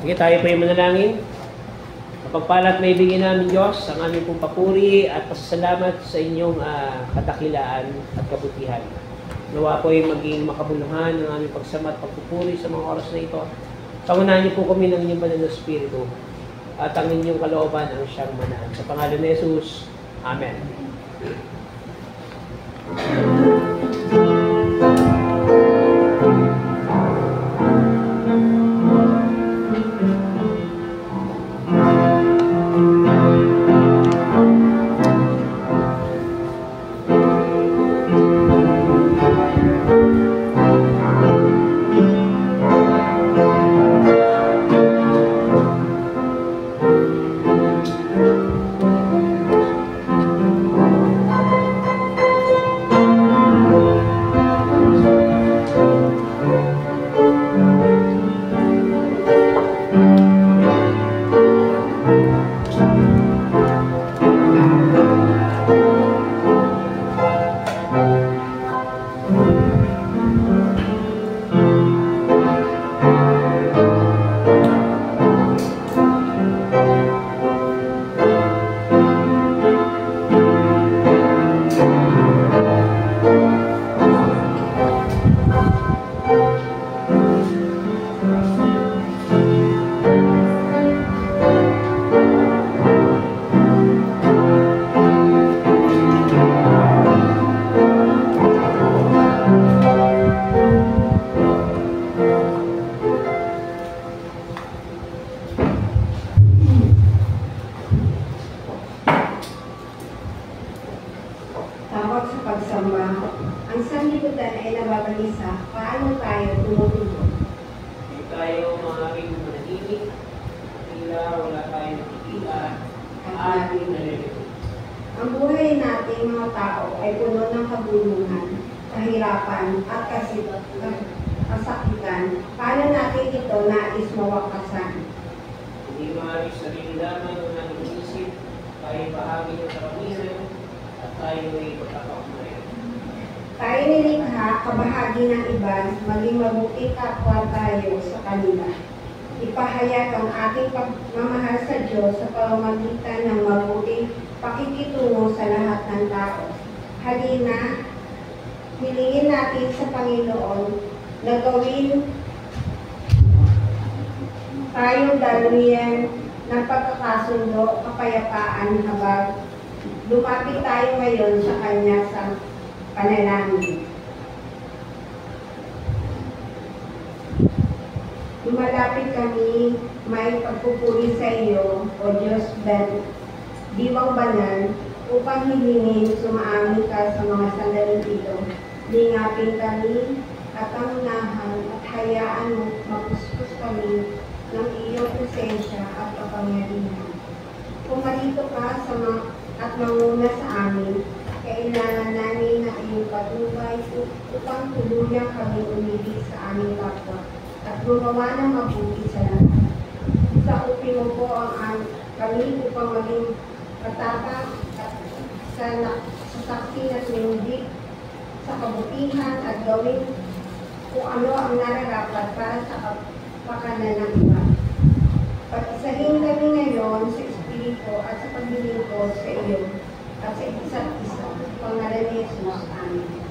Sige, tayo po yung manalangin. Kapagpalat may bigyan namin Diyos ang aming pong papuri at pasasalamat sa inyong kadakilaan at kabutihan. Nawa po yung maging makabuluhan ng aming pagsama at pagpupuri sa mga oras na ito. Pangunahan niyo po kami ng inyong banal na Espiritu at ang inyong kalooban ang siyang manahan. Sa pangalan ni Jesus, Amen. Tayo nilikha, kabahagi ng iba, maging mabuting kapwa tayo sa kanila. Ipahayag ang ating pagmamahal sa Diyos sa pamamagitan ng mabuting pakikitungo sa lahat ng tao. Halina, hilingin natin sa Panginoon na gawin tayo daluyan ng pagkakasundo, kapayapaan habang lumapit tayo ngayon sa Kanya sa panalangin. Lumalapit kami, may pagpupuri sa iyo, O Diyos diwang banal, upang hilingin sumaamin ka sa mga sandaling ito. Lingapin kami at pangunahan at hayaan mo mapustos kami ng iyong presensya at kapangyarihan. Pumarito ka at manguna sa amin, kailangan namin ng iyong patnubay upang tuluyang kami umibig sa aming kapwa at gumawa ng mabuti sa lahat. Saupin mo po kami upang maging patapang at sa saksi na tumindig sa kabutihan at gawin kung ano ang nararapat para sa kapakanan ng iba. Pag-isahin kami ngayon sa Espiritu at sa paglilingkod sa iyo at sa isa't isa. Pangalan ni Jesus. Amen.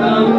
Ang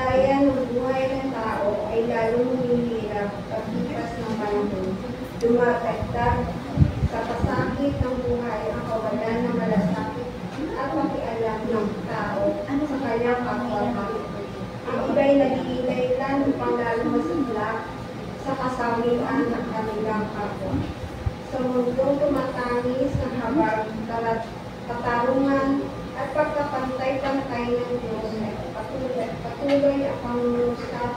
kalagayan ng buhay ng tao ay lalong humihirap paglipas ng panahon. Dumadagdag sa pasakit ng buhay ang kawalan ng malasakit at pakialam ng tao sa kanyang kapwa-tao. Ang iba'y nagiging dahilan upang lalo masaklap sa kasawian ng kanilang kapwa. Sa mundong tumatangis ng habag, katarungan at pagkapantay-pantay ng Diyos ay patuloy ang pangunusap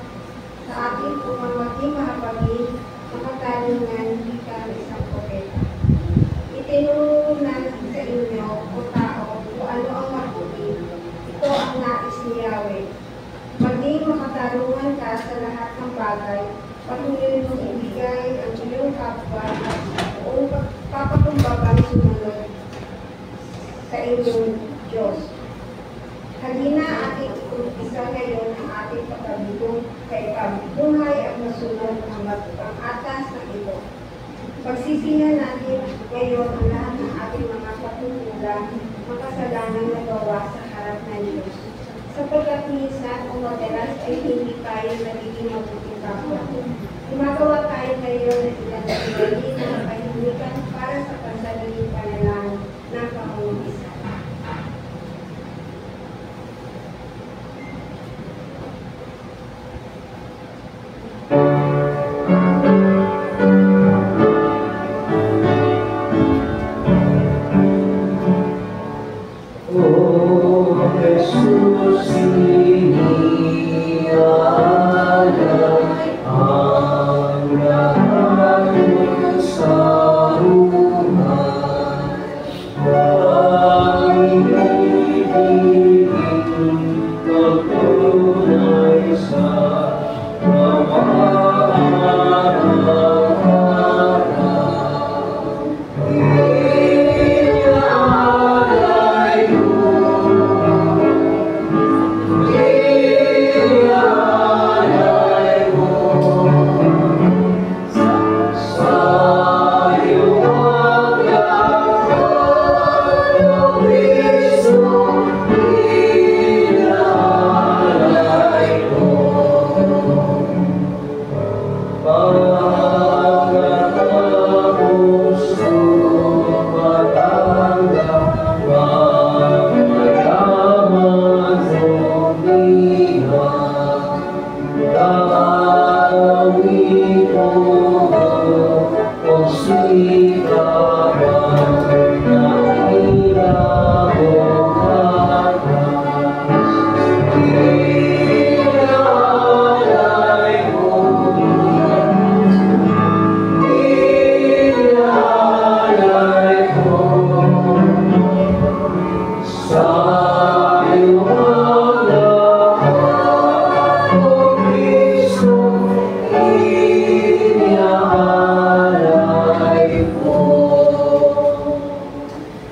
sa atin upang maging mahabagin ang katarungan bilang isang propeta. Itinuro natin sa inyo, o tao, kung ano ang mabuti. Ito ang nais ni Yahweh. Maging makatarungan ka sa lahat ng bagay, patuloy mong ibigay ang iyong kapwa at buong papakumbagang sumunod sa inyong Diyos. Halina ating ikumpisa ngayon ang ating pagkabigong kay pagbuhay at masunod ang atas ng ito. Pagsisihan natin ngayon ang lahat ng ating mga patutulang makasalanang nagawa sa harap ng Diyos. Sapagkat minsan o madalas ay hindi tayo nagiging mabuting kapwa. Gumagawa tayo ngayon ng ilang sandali na pahimikan para sa pansariling panalangin ng pamumuisa.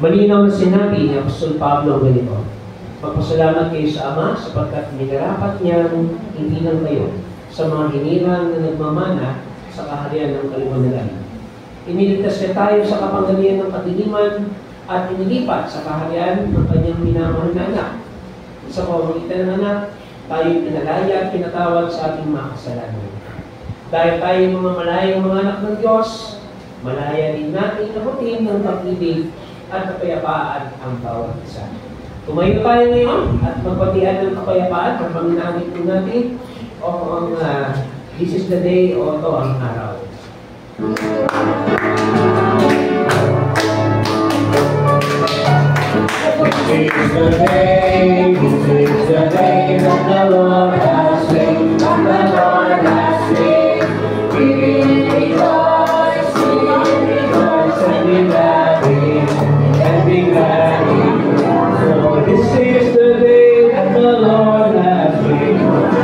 Malinaw na sinabi ni Apostol Pablo ganito, magpasalamat kayo sa Ama sapagkat minarapat niyang ibilang kayo sa mga hinirang na nagmamana sa kaharian ng kaliwanagan. Iniligtas niya tayo sa kapangyarihan ng kadiliman at inilipat sa kaharian ng kanyang minamahal na anak. Sa pamamagitan ng anak, tayo pinalaya at pinatawad sa ating mga kasalanan. Dahil tayo mga malayang mga anak ng Diyos, malaya din natin abutin ng pag-ibig at kapayapaan ang bawat isa. Tumayo tayo ngayon at magbatian ng kapayapaan habang namin po natin o ang this is the day o ito ang araw. This is the day that the Lord has made, the Lord has made. We rejoice and be glad in it. So this is the day that the Lord has made.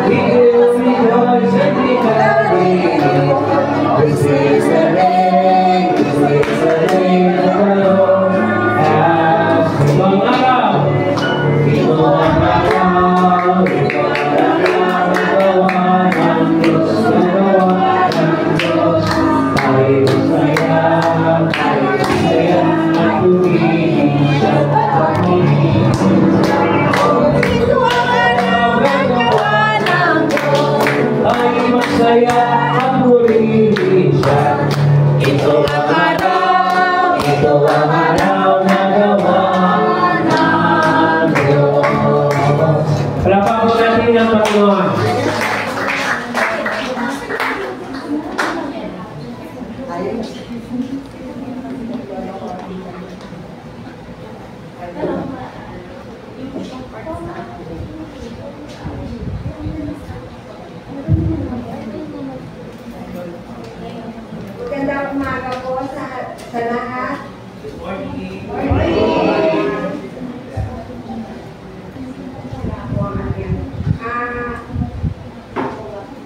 We will rejoice and be glad in it. This is the day that the Lord has made. Ibang araw, ibang araw, ibang araw.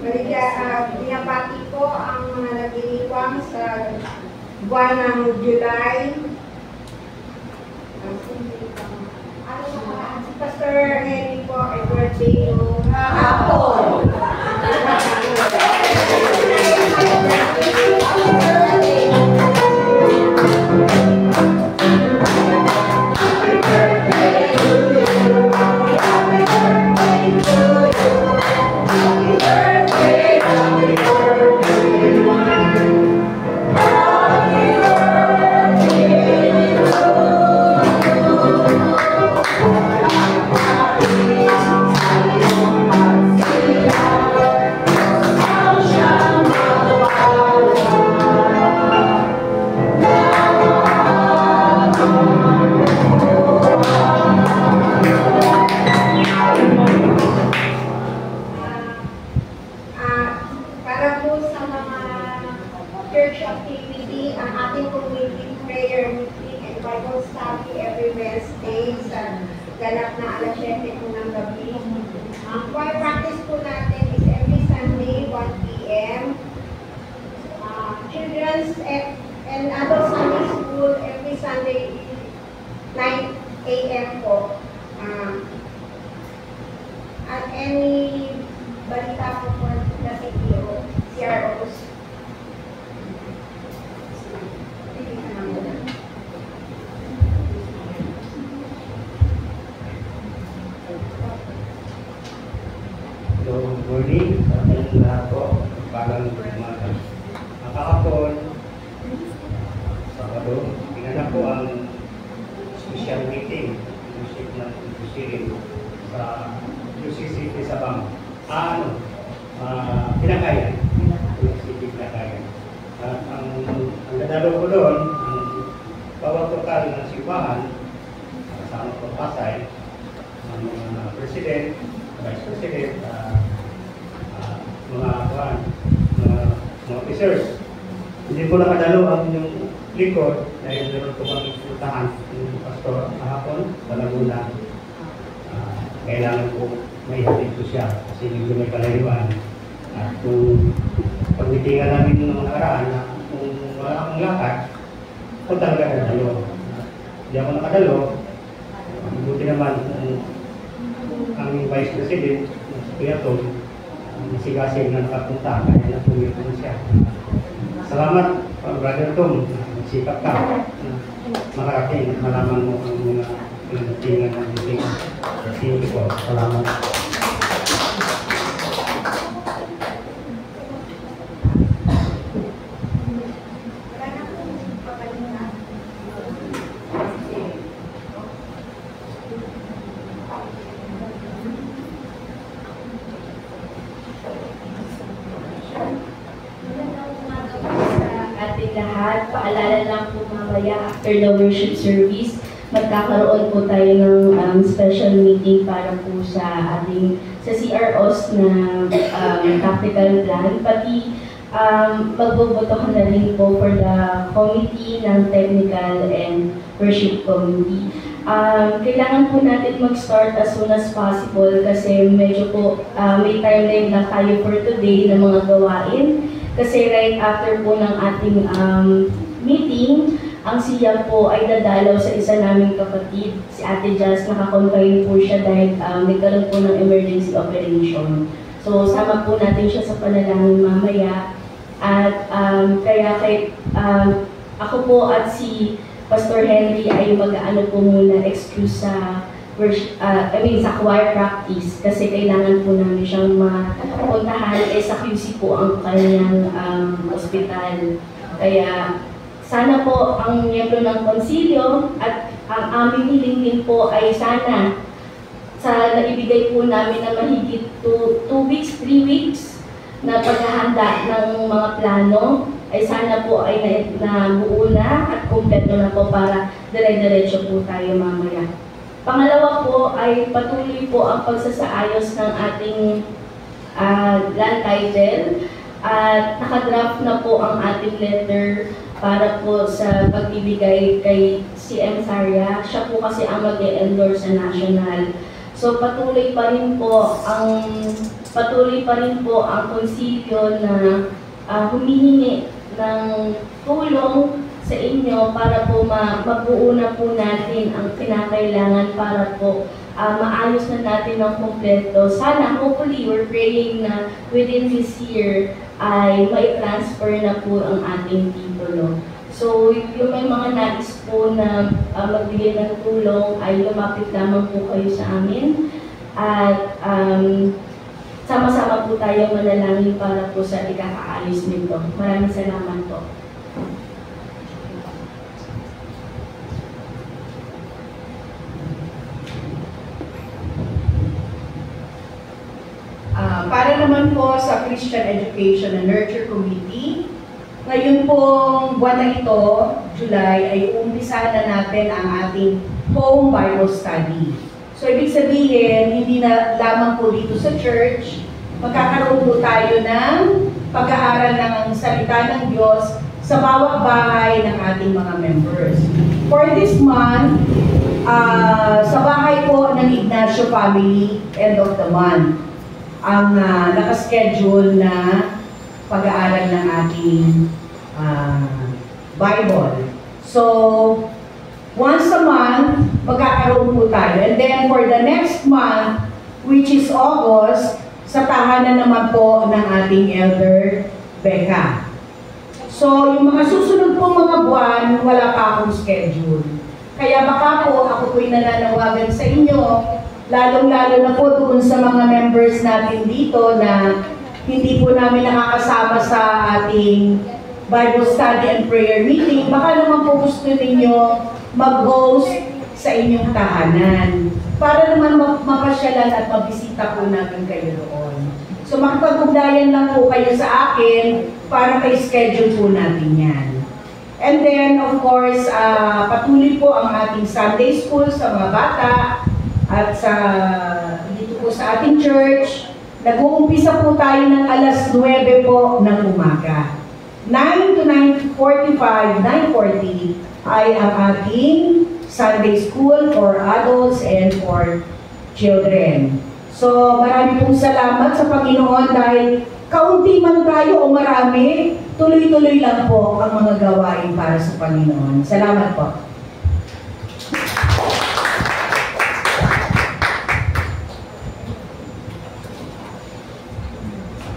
Binabati ko ang mga nagdiriwang sa buwan ng July. Si Pastor Henry po ay birthday noong hapon. Church activity, ang ating community prayer meeting and Bible study every Wednesday sa ganap na alas 7 po ng gabi. Ang choir practice po natin is every Sunday, 1 p.m. Children's and adult Sunday school every Sunday, 9 a.m. po. At any balita po for the CPO, CROs. Good morning sa ating lahat po. Balang umaga. Kahapon, Sabado, pinanap po ang special meeting ng sa UCCP Sabang. Pinakayan. UCCP Pinakayan. At ang nadalo ko doon, ang bawat lokal ng simbahan, kasama po Pasay, ang mga president, vice president, mga officers. Hindi po nakadalo ang inyong likod dahil meron po kami puntahan ng pastor kahapon sa Laguna. Kailangan po may hatid ko siya kasi hindi may kalayuan. At kung pagmitingan namin ng mga nakaraan na kung wala akong lakad, ako talaga nakadalo. Hindi ako nakadalo. Buti naman ang vice president, si Kuya Tom, nasigasig na nakapunta, kaya napumito na siya. Salamat, Brother Tom, nagsikap ka. Makarating, malaman mo ang mga pinatingan ng meeting. Thank you po. Salamat. Lahat, paalala lang po mamaya after the worship service, magkakaroon po tayo ng special meeting para po sa ating sa CROs na tactical plan, pati magbobotohan na rin po for the committee ng technical and worship committee. Kailangan po natin mag-start as soon as possible kasi medyo po may timeline na tayo for today na mga gawain. Kasi right after po ng ating meeting, ang siya po ay dadalaw sa isa naming kapatid, si Ate Jazz. Nakakonfine po siya dahil nagkaroon po ng emergency operation. So, sama po natin siya sa panalangin mamaya. At ako po at si Pastor Henry ay mag-ano po muna excuse sa sa choir practice kasi kailangan po namin siyang mapuntahan sa QC po ang kanyang ospital. Kaya sana po ang miyembro ng konsilyo at ang aming hiling din po ay sana sa naibigay po namin na mahigit 2 weeks, 3 weeks na paghahanda ng mga plano ay sana po ay nabuo na at kumpleto na po para dire-diretso po tayo mamaya. Pangalawa po ay patuloy po ang pagsasaayos ng ating land title at nakadraft na po ang ating letter para po sa pagbibigay kay CM Saria. Siya po kasi ang mag-endorse sa national. So patuloy pa rin po ang konsilyo na humihingi ng tulong sa inyo para po mabuo na po natin ang kinakailangan para po maayos na natin ng kompleto. Sana, hopefully, we're praying na within this year ay may transfer na po ang ating titulo. So, yung may mga nais po na magbigay ng tulong ay lumapit lamang po kayo sa amin. At sama-sama po tayo manalangin para po sa ikakaalis nito. Maraming salamat po. Para naman po sa Christian Education and Nurture Committee, ngayon pong buwan na ito, July, ay umpisa na natin ang ating home Bible study. So, ibig sabihin, hindi na lamang po dito sa church, magkakaroon po tayo ng pag-aaral ng salita ng Diyos sa bawat bahay ng ating mga members. For this month, sa bahay po ng Ignacio family, end of the month, ang nakaschedule na pag-aaral ng ating Bible. So, once a month, magkakaroon po tayo. And then for the next month, which is August, sa tahanan naman po ng ating Elder Becca. So, yung mga susunod pong mga buwan, wala pa akong schedule. Kaya baka po, ako po'y nananawagan sa inyo, lalong-lalo na po doon sa mga members natin dito na hindi po namin nakakasama sa ating Bible study and prayer meeting, baka naman po gusto ninyo mag-host sa inyong tahanan para naman mapasyalan at mabisita po natin kayo doon. So makipag-ugnayan lang po kayo sa akin para kay schedule po natin yan. And then, of course, patuloy po ang ating Sunday school sa mga bata. At dito po sa ating church, nag-uumpisa po tayo ng alas 9 po ng umaga. 9 to 9:45, 9:40 ay ang ating Sunday school for adults and for children. So marami pong salamat sa Panginoon dahil kaunti man tayo o marami, tuloy-tuloy lang po ang mga gawain para sa Panginoon. Salamat po.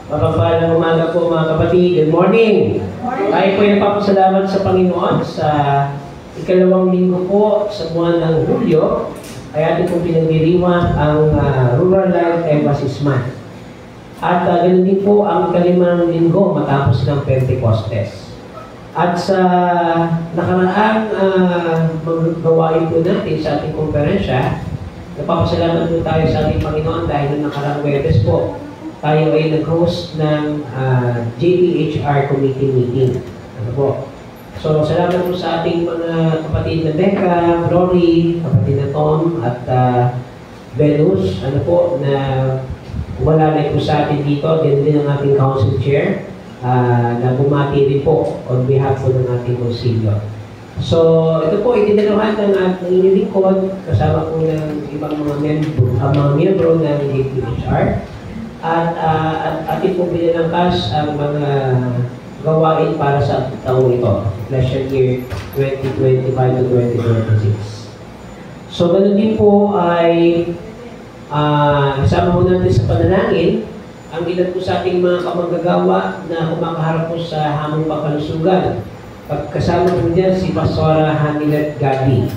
Mapagpalang umaga po mga kapatid. Good morning! Tayo po ay nagpapasalamat sa Panginoon sa ikalawang linggo po sa buwan ng Hulyo ay ating pong pinagdiriwang ang Rural Life Emphasis Month. At ganoon din po ang ikalimang linggo matapos ng Pentecostes. At sa nakaraang gawain po natin sa ating konferensya, nagpapasalamat po tayo sa ating Panginoon dahil noong nakaraang Webes po, tayo ay nag-host ng JPHR committee meeting. Ano po? So, salamat po sa ating mga kapatid na Becca, Rory, kapatid na Tom, at Venus, ano po, na umalalay po sa atin dito, din ang ating council chair, na bumati rin po on behalf po ng ating konsilyo. So, ito po, itinaluhan ng ating lingkod, kasama po ng ibang mga miyembro ng JPHR. At ating pong binalangkas ang mga gawain para sa taong ito, Ecclesial Year 2025 to 2026. So, ganoon din po ay isama mo natin sa panalangin ang ilan po sa ating mga kamanggagawa na kumakaharap po sa hamong pangkalusugan. Pagkasama po dyan si Pastora Hanilet Gabi.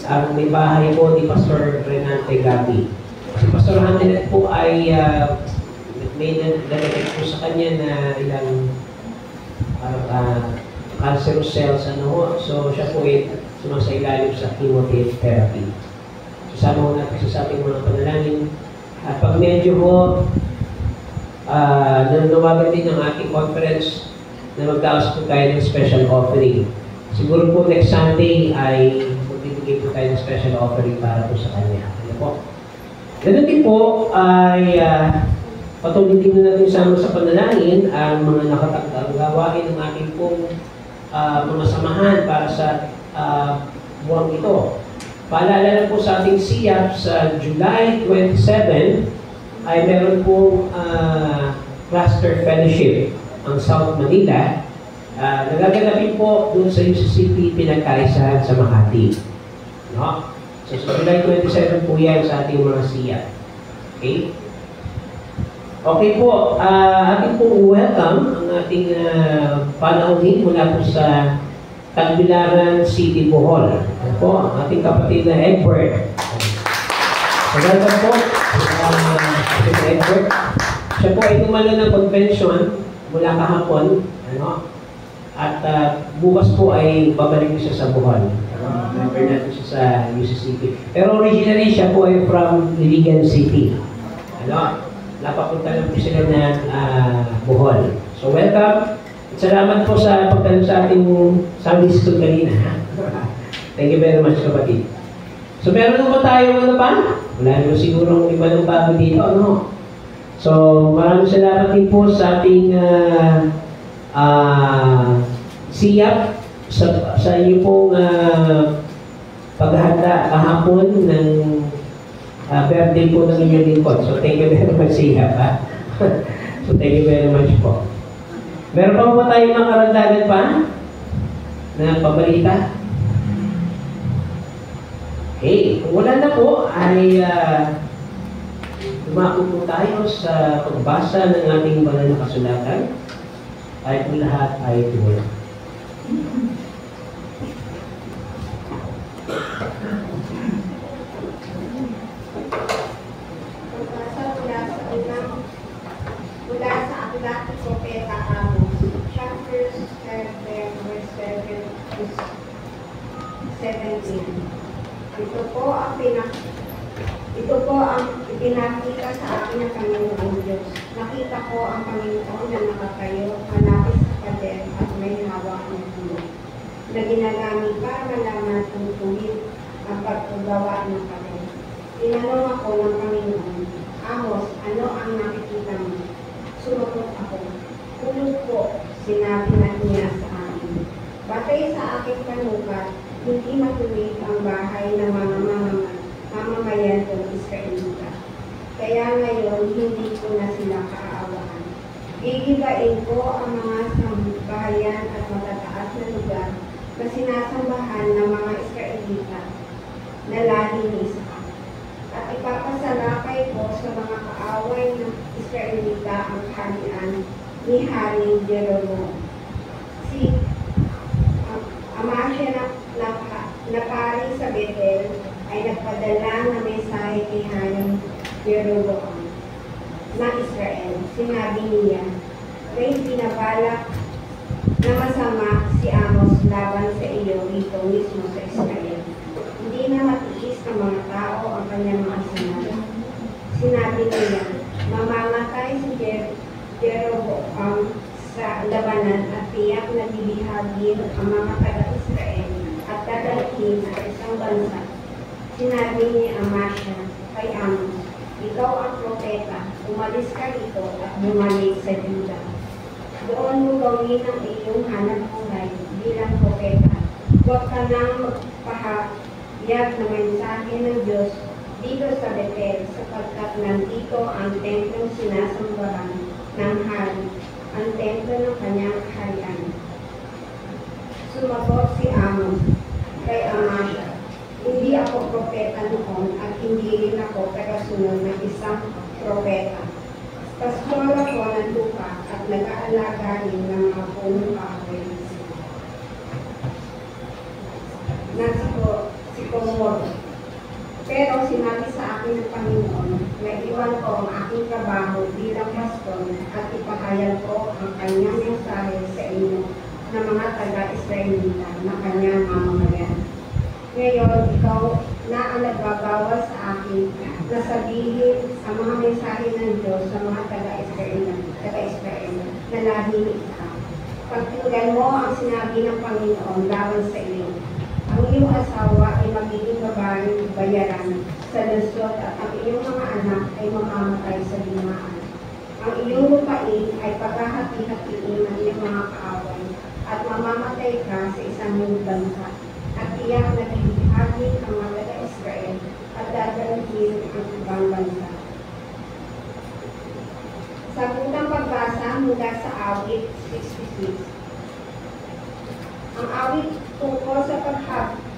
Ang may bahay po ni Pastor Renante Gabi. Si Pastor Hanilet po ay may nalagay po sa kanya na ilang cancerous cells, so siya po ay sumasailalim sa chemotherapy. Kasama ko natin sa ating mga panalangin. At pag medyo po nanawagan din ng ating conference na magdaos po tayo ng special offering. Siguro po next Sunday ay magbibigay po tayo ng special offering para po sa kanya. Ano po? Ganun din po ay patuloy din natin sama sa panalangin ang mga nakatakdang gawain ng ating pong mga samahan para sa buwang ito. Paalala lang po sa ating SIAP sa July 27 ay meron po Cluster Fellowship ang South Manila. Nagaganapin po doon sa UCCP Pinagkaisahan sa Makati. No? So sa July 27 po yan sa ating mga SIAP. Okay? Okay po, ating po welcome ang ating panauhin mula po sa Tagbilaran City, Bohol. Ano po, ang ating kapatid na Edward. So, welcome po, Edward. Siya po ay tumalo ng convention mula kahapon. Ano? At bukas po ay babalik siya sa Bohol. Member natin siya sa UCCP. Pero originally siya po ay from Iligan City. Ano? Napapunta lang po sila ng Bohol. So, welcome. Salamat po sa pagtanong sa ating Sunday School kanina. Thank you very much, kapatid. So, meron ba tayo ano pa? Wala naman siguro iba ng bago dito, ano? So, maraming salamat din po sa ating SIAP sa iyo pong paghahanda kahapon ng birthday po ng inyong lingkod. So, thank you very much, SIAP. So, thank you very much po. Meron pa ba tayong mga karagdagan pa na pabalita? Okay, kung wala na po ay dumako po tayo sa pagbasa ng ating banal na kasulatan. Tayo po lahat ay tuwala. Mula sa aklat ni Propeta Amos, chapter 7, verse 7 to 17. Ito po ang ipinakita sa akin ng Panginoon Diyos. Nakita ko ang Panginoon na nakatayo, malapit sa pader at may hawak ng puno, na ginagamit para malaman kung tuwid ang pagkagawa ng pader. Tinanong ako ng Panginoon, Amos, ano ang nakikita mo? Sumagot ako, ulog po, sinabi na niya sa akin. Batay sa aking panukat, hindi matuwid ang bahay ng mga mamamayan ng Israelita. Kaya ngayon, hindi ko na sila kaawaan. Gigibain ko ang mga sambahayan at matataas na lugar na sinasambahan ng mga Israelita na lahi ni Isaac. At ipapasalakay ko sa mga kaaway ng Israelita ang kaharian ni Hari Jeroboam. Si Amasya na pari sa Bethel ay nagpadala na mensahe kay Hari Jeroboam na Israel. Sinabi niya, may binabalak na masama si Amos laban sa iyo dito mismo sa Israel. Hindi na matiis ng mga tao ang kanyang mga sinabi. Sinabi niya, mamamatay si Jeroboam sa labanan at tiyak na bibihagin ang mga taga-Israel at dadalhin sa isang bansa. Sinabi ni Amasya kay Amos, ikaw ang propeta, umalis ka dito at bumalik sa Juda. Doon mo gawin ang iyong hanap buhay bilang propeta. Huwag ka nang magpahayag na mensahe ng Diyos dito sa Bethel sapagkat nandito ang templong sinasambahan ng hari, ang templo ng kanyang kaharian. Sumagot si Amos kay Amasya, hindi ako propeta noon at hindi rin ako tagasunod ng isang propeta. Pastor ako ng lupa at nag-aalaga rin ng mga punong kahoy. Sikomor. Pero sinabi sa akin ng Panginoon na iwan ko ang aking trabaho bilang pastor at ipahayag ko ang kanyang mensahe sa inyo na mga taga-Israelita na kanyang mamamayan. Ngayon, ikaw na ang nagbabawas sa akin na sabihin ang mga mensahe ng Diyos sa mga taga-Israel na lahi ni Isaac. Pagtinggan mo ang sinabi ng Panginoon laban sa iyo. Ang iyong asawa ay magiging babaeng bayaran sa lusot at ang iyong mga anak ay mamamatay sa dimaan. Ang iyong lupain ay paghahati-hatiin ng iyong mga kaaway at mamamatay ka sa isang bansa. At tiyak na bibihagin ang mga ibang bansa. Sa unang pagbasa mula sa awit 66. Ang awit tungkol sa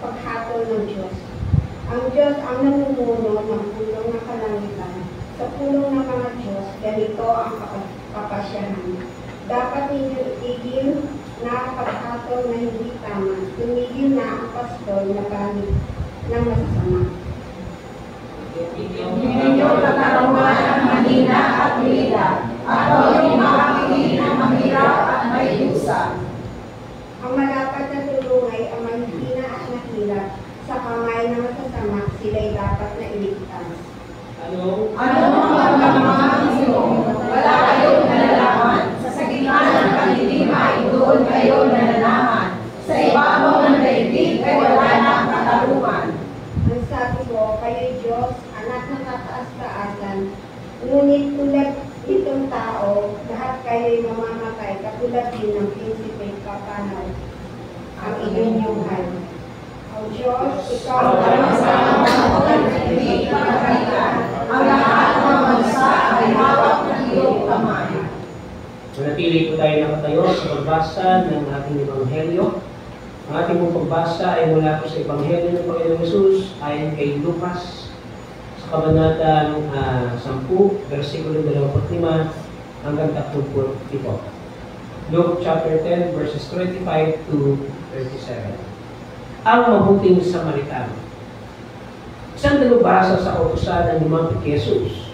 paghatol ng Diyos. Ang Diyos ang namumuno ng pulong ng kalangitan. Sa pulong ng mga Diyos, ganito ang kapasyahan. Dapat ninyo itigil na paghatol na hindi tama. Tumigil na ang pastol na galit ng masasama. Ninyo katarungan ang mahina at milila, at huwag makakingin ang mahirap at may dusa. Ang malapad na tulungay ang mahihina at mahirap sa kamay ng masasama, sila'y dapat na iligtas. Ano? Ano ang pagmamahal ninyo? Wala kayong nalalaman. Sa gitna ng kalilima, doon kayo nalalaman. Sa ibabaw ng daigdig ay wala na ang katarungan. Ang sabi ko, kayo'y Diyos, anak ng kataas-taasan, ngunit tulad nitong tao, lahat kayo'y mamamatay, katulad din ng prinsipe papanaw ang inyong hay. O Diyos, ikaw ang Sama ng daigdig pagkakailan. Ang lahat ng bansa ay hawak ng iyong kamay. Manatili po tayo nakatayo sa pagbasa ng ating Ebanghelyo. Ang ating pong pagbasa ay mula po sa Ebanghelyo ng Panginoong Hesus ayon kay Lucas sa kabanatang 10, versikulo 25 hanggang 37. Luke chapter 10, verses 25 to 37. Ang mabuting Samaritano. Isang dalubhasa sa kautusan ng lumapit kay Jesus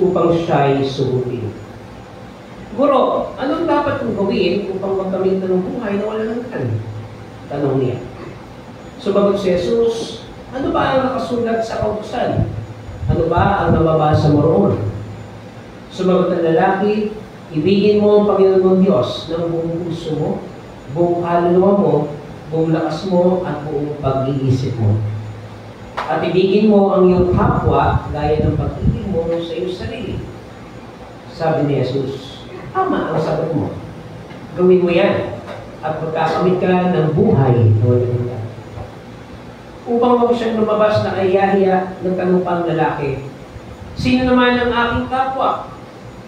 upang siya'y sugutin. Guro, anong dapat kong gawin upang magkamit ng buhay na walang hanggan? Tanong niya. Sumagot si Jesus, ano ba ang nakasulat sa kautusan? Ano ba ang nababasa mo roon? Sumagot ang lalaki, ibigin mo ang Panginoon mong Diyos ng buong puso mo, buong kaluluwa mo, buong lakas mo, at buong pag-iisip mo. At ibigin mo ang iyong kapwa gaya ng pag-ibig mo sa iyong sarili. Sabi ni Jesus, tama ang sagot mo. Gawin mo yan at magkakamit ka ng buhay na walang hanggan. Upang wag siyang lumabas na kahiyahiya ng kanupang lalaki, sino naman ang aking kapwa?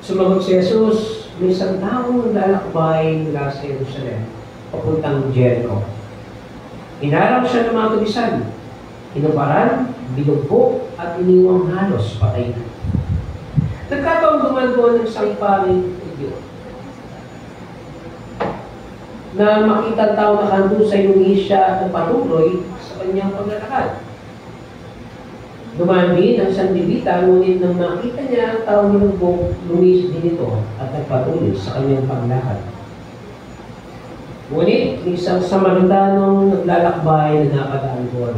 Sumagot si Jesus, may isang taong lalakbay mula sa Jerusalem, papuntang Jericho. Inaraw siya ng mga tulisan, inuparan, binugbog, at iniwang halos patay na. Nagkataong duman doon ng isang paring Hudyo na makita tao na kandusay lumis siya at patuloy sa kanyang paglalakad. Dumaan din ang isang Levita, ngunit nang makita niya ang tao binugbog, lumis din ito at nagpatuloy sa kanyang paglakad. Ngunit isang Samaritanong naglalakbay na napadaan doon.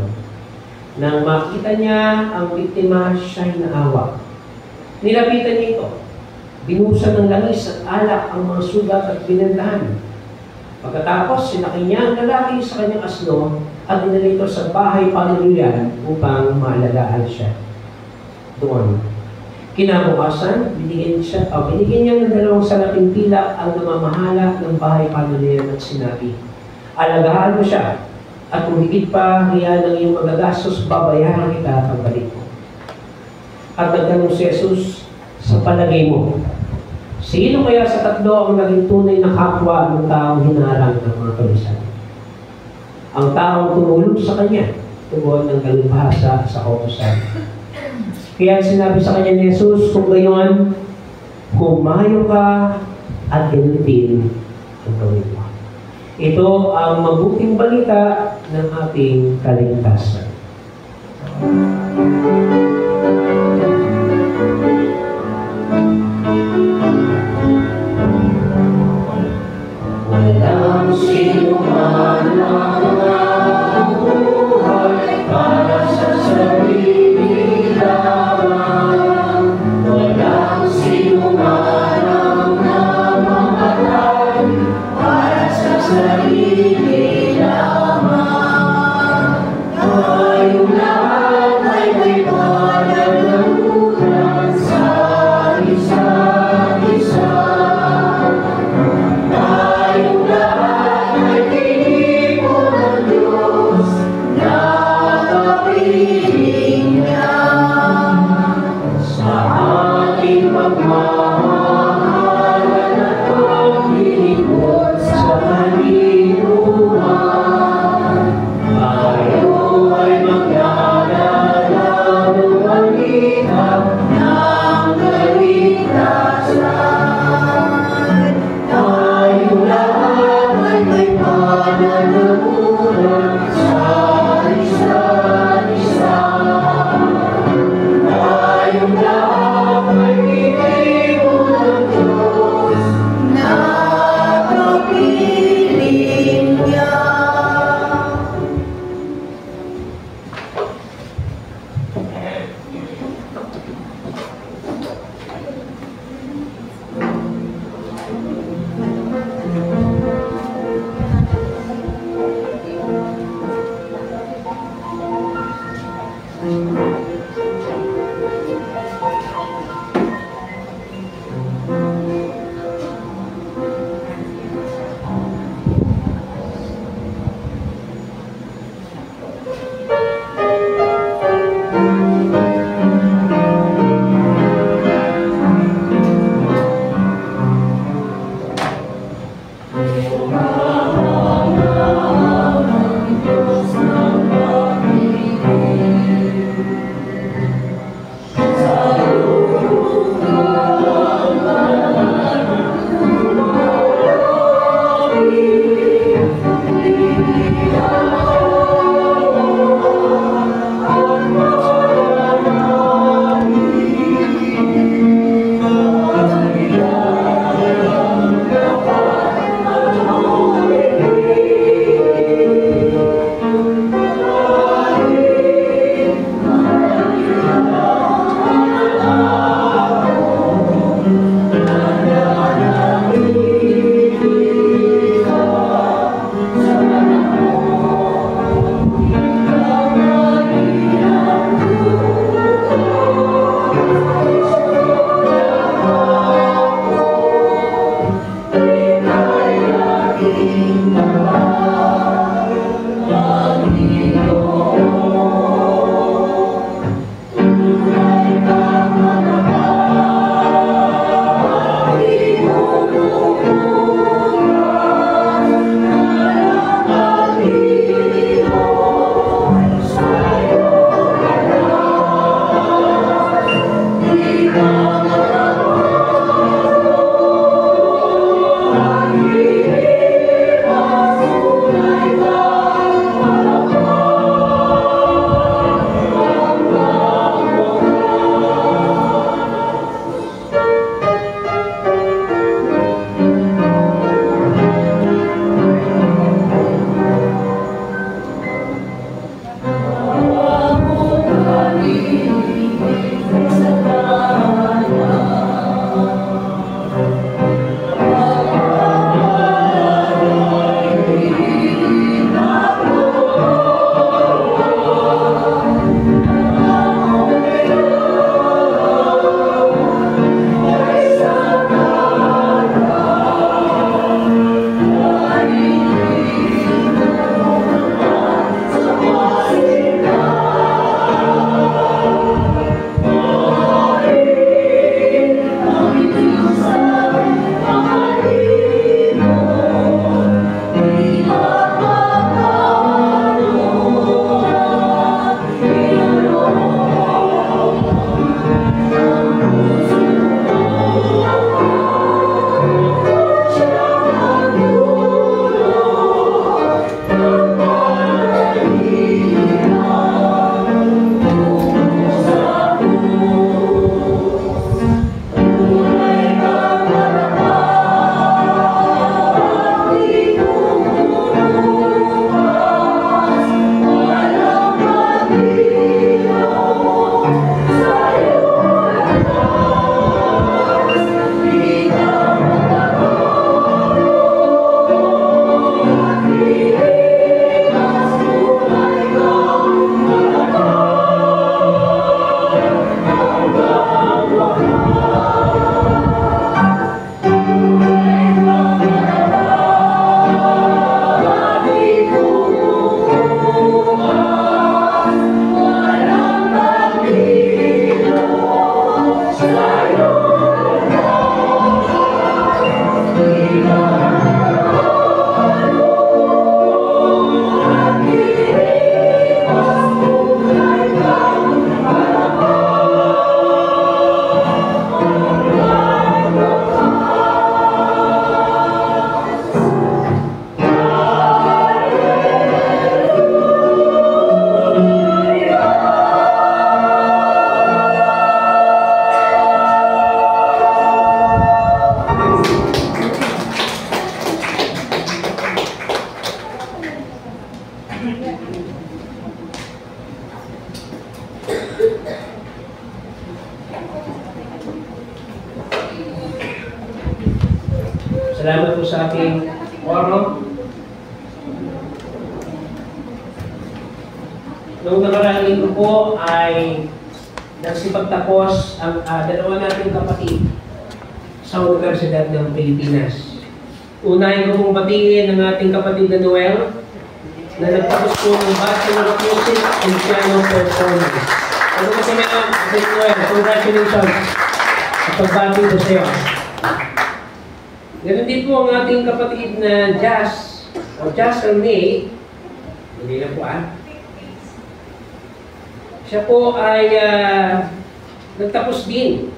Nang makita niya ang biktima, siya'y naawa. Nilapitan niya ito. Binusan ng langis at alak ang mga sugat at binandahan. Pagkatapos, sinakay niya ang lalaki sa kanyang asno at dinala ito sa bahay panuluyan upang maalagaan siya doon. Kinabukasan, binigyan niya ng 2 salaping pilak ang namamahala ng bahay panuluyan at sinabi, alagaan mo siya at kung higit pa riyan ang iyong magagastos, babayaran kita pagbalik mo. At nagtanong si Jesus, sa palagay mo, sino kaya sa tatlo ang naging tunay na kapwa ng taong hinarang ng mga tulisan? Ang taong tumulong sa kanya, tugon ng dalubhasa sa kautusan. Kaya sinabi sa kanya ni Jesus, kung gayon, humayo ka at ganun din ang gawin mo. Ito ang mabuting balita ng ating kaligtasan. Walang sino man ang buhay para sa sarili lamang. Walang sino man ang namamatay para sa sarili lamang. Tayong lahat ay may Salamat po sa aking quorum. Noong nakaraang linggo po ay nagsipagtapos ang dalawa nating kapatid sa Universidad ng Pilipinas. Unahin ko pong batiin ang ating kapatid na Noel na nagtapos po ng Bachelor of Music and Piano Performance. Ano kasi meron, Kapatid Noel, congratulations sa pagbati ko sa iyo. Ganun din po ang ating kapatid na Jazz, o Jazz May, hindi na po siya po ay nagtapos din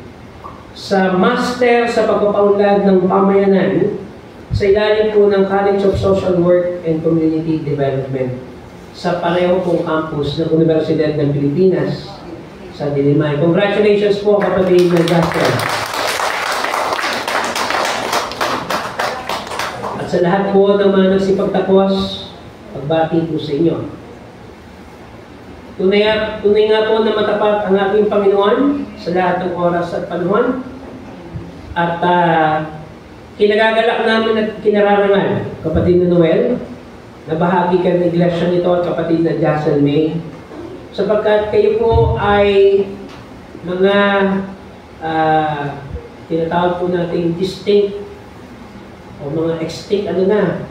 sa Master sa Pagpapaunlad ng Pamayanan sa ilalim po ng College of Social Work and Community Development sa pareho pong campus ng Universidad ng Pilipinas sa Dilimay. Congratulations po kapatid na Justin. At sa lahat po ng mga nagsipagtapos, pagbati po sa inyo. Tunay nga po na matapat ang ating Panginoon sa lahat ng oras at panahon. At kinagagalak namin at kinararangan, kapatid na Noel, na bahagi ka ng iglesia nito at kapatid na Jassel May, sapagkat kayo po ay mga tinatawag po nating distinct o mga extinct na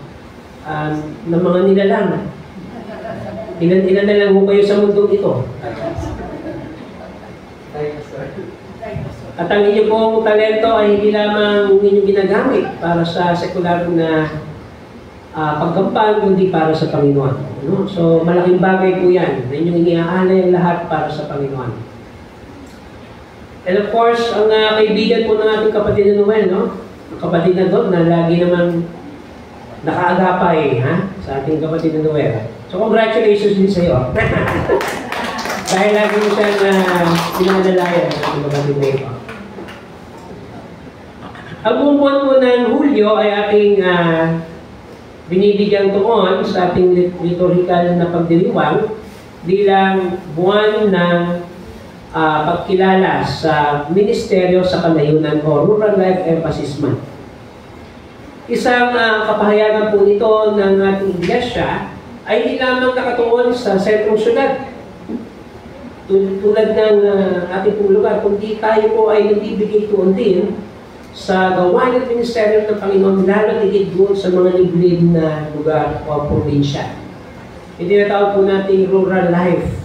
mga nilalang. Ilan na lang po kayo sa mundong ito. At ang inyong pong talento ay hindi lamang inyong ginagamit para sa sekular na pagkampan, kundi para sa Panginoon. No? So, malaking bagay po yan na inyong iniaalay lahat para sa Panginoon. And of course, ang kaibigan po ng ating kapatid na Noel, no? Ang kapatid na doon na lagi naman nakaagapay sa ating kapatid na Noel. So, congratulations din sa iyo. Dahil lagi mo siyang pinadalayan sa ating kapatid na ito. Ang buong buwan po ng Hulyo ay ating binibigyang tuon sa ating liturgical na pagdiriwang bilang buwan ng pagkilala sa Ministeryo sa Kalayunan o Rural Life Emphasis Month. Isang kapahayagan po nito ng ating iglesia ay hindi lamang nakatuon sa sentrong syudad tulad ng ating pong lugar, kundi tayo po ay nagbibigay tuon din sa gawain at ministeryo ng Panginoon, lalo tigit doon sa mga liblib na lugar o probinsya. Hindi natawag po nating rural life.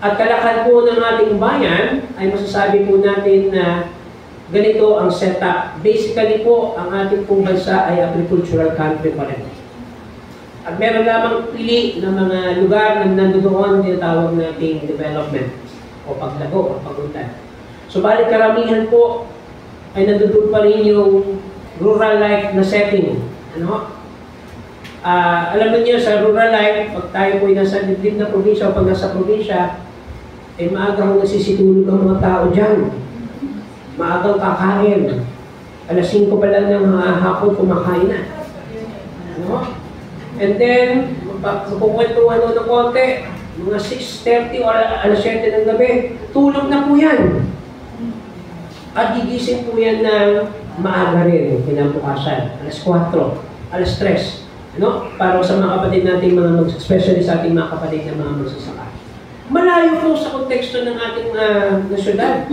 At kalakhan po ng ating bayan ay masasabi po natin na ganito ang setup. Basically po, ang ating pong bansa ay agricultural country pa rin. At meron lamang pili ng mga lugar na nandoon tinatawag nating development o paglago o pagunlad. Subalit karamihan po ay nandoon pa rin yung rural life na setting. Alam niyo sa rural life, pag tayo po ay nasa liblib na probinsya o pag nasa probinsya, ay maaga mo nasisitulog ang mga tao dyan. Maagang kakain. Alas 5 pa lang ng hapon kumakain na. And then, magkukwentuhan ng konti, mga 6:30 o alas 7 ng gabi, tulog na po yan. At gigising po yan ng maaga rin, kinabukasan, alas 4, alas 3. Para sa mga kapatid natin, especially sa ating mga kapatid na mga magsasaka. Malayo po sa konteksto ng ating nasyonal.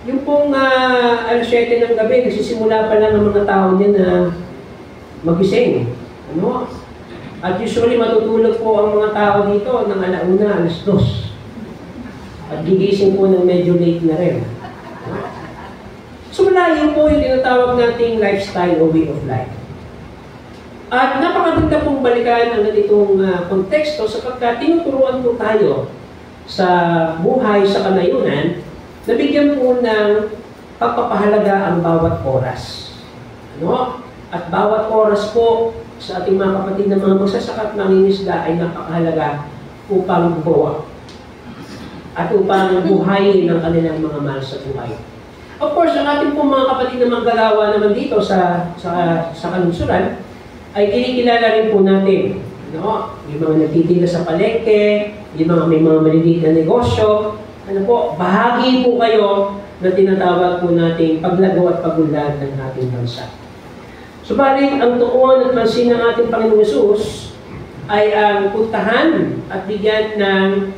Yung pong alas 7 ng gabi, nagsisimula pa lang ng mga tao niya na magising. At usually matutulog po ang mga tao dito ng alauna, alas 2. At gigising po ng medyo late na rin. So malayo po yung tinatawag nating lifestyle o way of life. At napakaganda pong balikan ang ganitong konteksto sapagkat tinuturuan po tayo sa buhay sa kanayunan na bigyan po ng pagpapahalaga ang bawat oras. At bawat oras po sa ating mga kapatid na mga magsasaka at mangingisda ay napakahalaga upang buwa at upang buhayin ang kanilang mga mahal sa buhay. Of course, ang ating pong mga kapatid na manggagawa naman dito sa kalungsuran ay kinikilala rin po natin. Yung mga nagtitinda sa palengke, yung mga may mga maliliit na negosyo, bahagi po kayo na tinatawag po nating paglago at pagunlad ng ating bansa. Subalit, ang tuon at pansin ng ating Panginoong Hesus ay ang puntahan at bigyan ng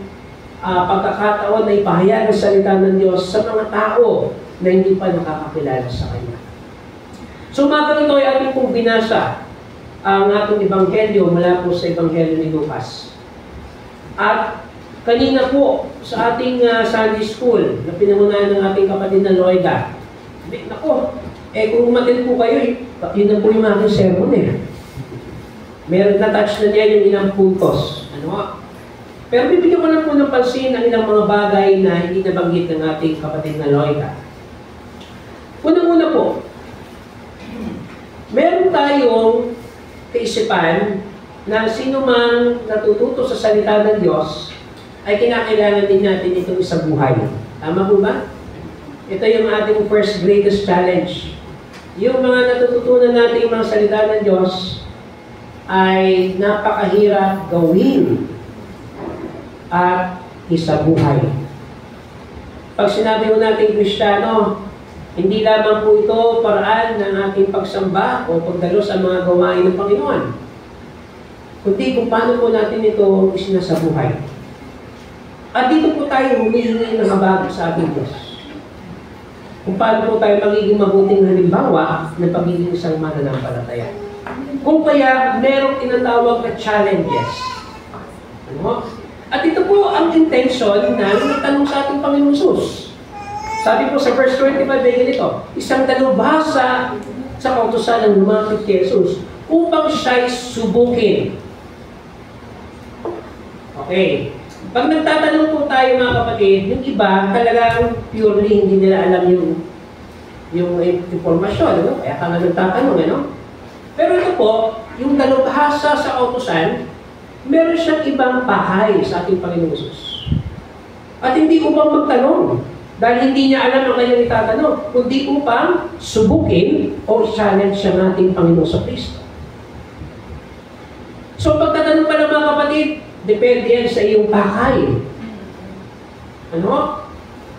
pagkakataon na ipahayag ang salita ng Diyos sa mga tao na hindi pa nakakakilala sa Kanya. So, umaga ito ay ating pong binasa ang atong ebanghelyo mula po sa ebanghelyo ni Lucas. At kanina po sa ating Sunday school na pinangunahan ng ating kapatid na Loida, nako, kung umatin po kayo, yun na po yung aking sermon Meron na-touch na niya yung ilang puntos. Pero bibigyan ko lang po ng pansin ang ilang mga bagay na hindi nabanggit ng ating kapatid na Loida. Unang-una po, meron tayong kaisipan na sino man natututo sa salita ng Diyos ay kinakailangan din natin itong isang buhay. Tama po ba? Ito yung ating first greatest challenge. Yung mga natututunan natin yung mga salita ng Diyos ay napakahirap gawin at isabuhay. Pag sinabi mo natin Kristiyano, hindi lamang po ito paraan ng ating pagsamba o pagdalo sa mga gawain ng Panginoon, kundi kung paano po natin ito isinasabuhay. At dito po tayo humihingi ng habag sa ating Diyos. Kung paano po tayo magiging mabuting halimbawa ng pagiging isang mananampalataya. Kung kaya merong tinatawag na challenges. At ito po ang intention na nagtanong sa ating Panginoon Hesus. Sabi po sa verse 25 ay ganito, isang dalubhasa sa kautusan ng lumapit kay Jesus upang siya'y subukin. Okay. Pag nagtatanong po tayo mga kapatid, yung iba talagang purely hindi nila alam yung informasyon. Kaya ka nga nagtatanong. Pero ito po, yung dalubhasa sa kautusan, meron siyang ibang pahay sa ating Panginoong Hesus. At hindi upang magtanong, dahil hindi niya alam ang kanyang itatanong, kundi upang subukin o challenge siya ng ating Panginoong Kristo. So pagtatanong pala mga kapatid, depende yan sa iyong pakay.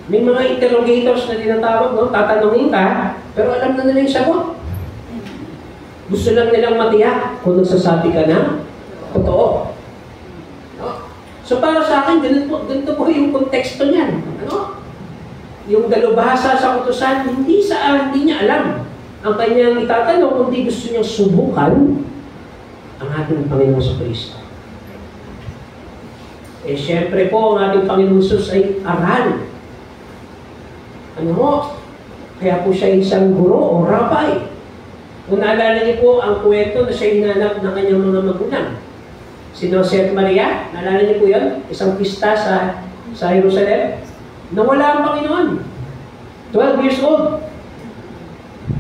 May mga interrogators na tinatawag, tatanungin ka, pero alam na nila yung sagot. Gusto lang nilang matiyak kung nagsasabi ka na totoo. So para sa akin, ganito po yung konteksto niyan. Yung dalubhasa sa utusan, hindi niya alam ang kanyang itatanong, kundi gusto niyang subukan ang ating Panginoong Kristo. Siyempre po, ang ating Panginoong Hesus ay aral. Kaya po siya isang guro o rabbi. Kung naalala niyo po ang kwento na siya hinanap ng kanyang mga magulang. Si Jose at Maria, naalala niyo po yun? Isang pista sa Jerusalem. Nawala ang Panginoon. 12 years old.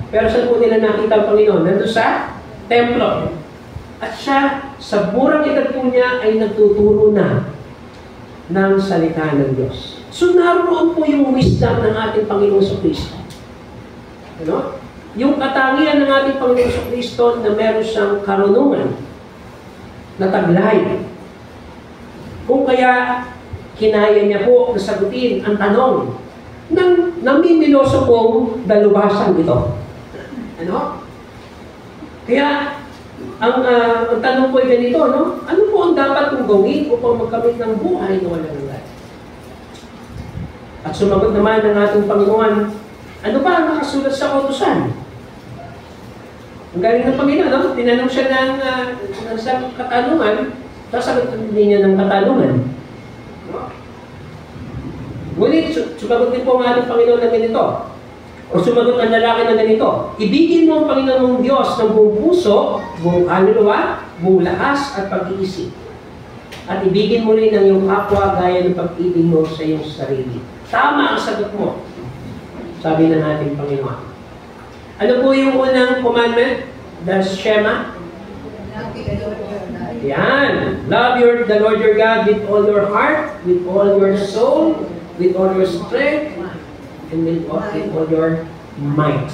Pero saan po nila nakita ang Panginoon? Nandun sa templo. At siya, sa murang edad po niya, ay nagtuturo na ng salita ng Diyos. So naroon po yung wisdom ng ating Panginoon Kristo. Yung katangian ng ating Panginoon Kristo na meron siyang karunungan na taglay. Kung kaya kinaya niya po na sagutin ang tanong ng namimiloso pong dalubhasan ito. Kaya ang tanong po ay ganito, ano po ang dapat kong gawin upang magkamit ng buhay na walang hanggan? At sumagot naman ng ating Panginoon, ano ba ang nakasulat sa kautusan? Ang galing ng Panginoon, tinanong siya ng katanungan, sasagot niya ng katanungan. Ngunit, sumagot din po ang ating Panginoon na ganito. O sumagot ang lalaki na ganito. Ibigin mo ang Panginoon mong Diyos ng buong puso, buong kaluluwa, buong lakas at pag-iisip. At ibigin mo rin ang iyong kapwa gaya ng pag-ibig mo sa iyong sarili. Tama ang sagot mo, sabi ng ating Panginoon. Ano po yung unang commandment? The Shema? Yan. Love the Lord your God with all your heart, with all your soul, with all your strength, and with all your might.